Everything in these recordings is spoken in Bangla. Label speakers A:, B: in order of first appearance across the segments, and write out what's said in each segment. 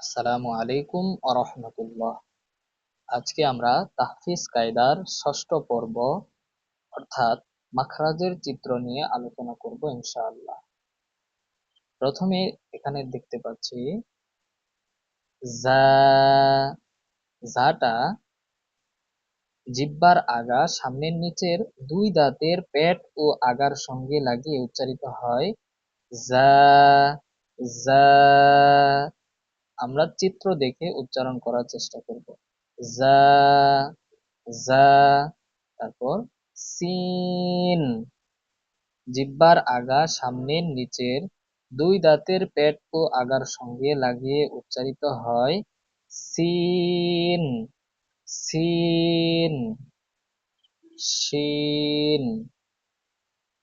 A: আসসালামু আলাইকুম ওয়া রাহমাতুল্লাহ। আজকে আমরা তাহফিজ কায়দার ষষ্ঠ পর্ব অর্থাৎ মাখরাজের চিত্র নিয়ে আলোচনা করব ইনশাআল্লাহ। প্রথমে এখানে দেখতে পাচ্ছি জা। জাটা জিহ্বার আগা সামনের নিচের দুই দাঁতের পেট ও আগার সঙ্গে লাগিয়ে উচ্চারিত হয় জা। জা। আমরা চিত্র দেখে উচ্চারণ করার চেষ্টা করব। জা। জা। তারপর সিন। জিহ্বার আগা সামনের নিচের দুই দাঁতের পেট ও আগার সঙ্গে লাগিয়ে উচ্চারিত হয় সিন। সিন। শিন।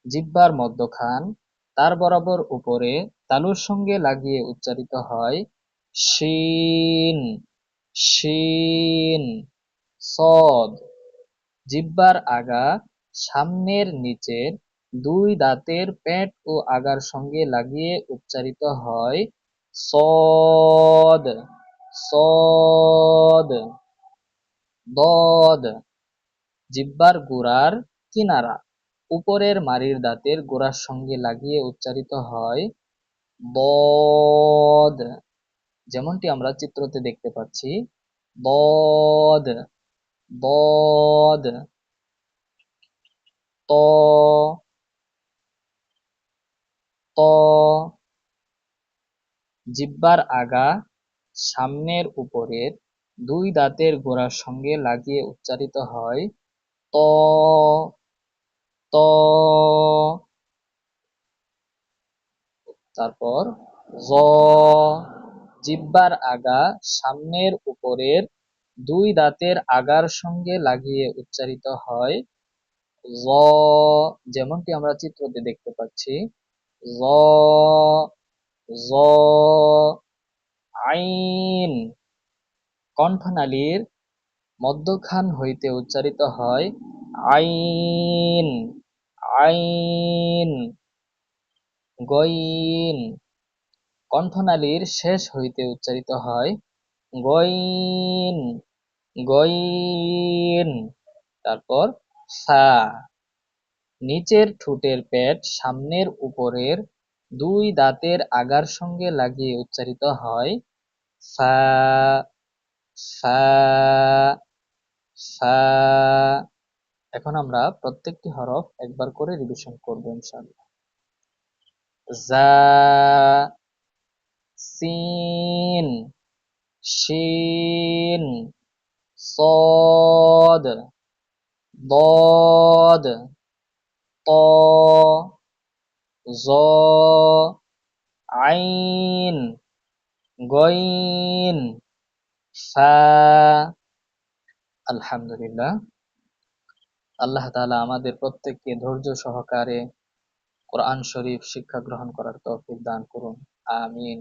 A: জিহ্বার মধ্যখান তার বরাবর উপরে তালুর সঙ্গে লাগিয়ে উচ্চারিত হয় শিন। শিন। সদ। জিহ্বার আগা সামনের নিচের দুই দাঁতের পেট ও আগার সঙ্গে লাগিয়ে উচ্চারিত হয় সদ। সদ। দদ। জিহ্বার গোড়ার কিনারা উপরের মাড়ির দাঁতের গোড়ার সঙ্গে লাগিয়ে উচ্চারিত হয় দদ। যেমনটি আমরা চিত্রতে দেখতে পাচ্ছি দদ। দদ। ত। ত। জিহ্বার আগা সামনের উপরের দুই দাঁতের গোড়ার সঙ্গে লাগিয়ে উচ্চারিত হয় ত। ত। তারপর জ। জিহ্বার আগা সামনের উপরের দুই দাঁতের আগার সঙ্গে লাগিয়ে উচ্চারিত হয় জ। যেমনটি আমরা চিত্রতে দেখতে পাচ্ছি জ। জ। আইন। কণ্ঠনালীর মধ্যখান হইতে উচ্চারিত হয় আইন। আইন। গইন। কণ্ঠনালীর শেষ হইতে উচ্চারিত হয় গইন। গইন। তারপর সা। নিচের ঠোঁটের পেট সামনের উপরের দুই দাঁতের আগার সঙ্গে লাগিয়ে উচ্চারিত হয় সা। সা। সা। এখন আমরা প্রত্যেকটি হরফ একবার করে রিভিশন করব ইনশাআল্লাহ। জা। সিন। শিন। صاد ضاد ط ظ عين গইন ফা। আলহামদুলিল্লাহ। আল্লাহ তাআলা আমাদের প্রত্যেককে ধৈর্য সহকারে কোরআন শরীফ শিক্ষা গ্রহণ করার তৌফিক দান করুন। আমিন।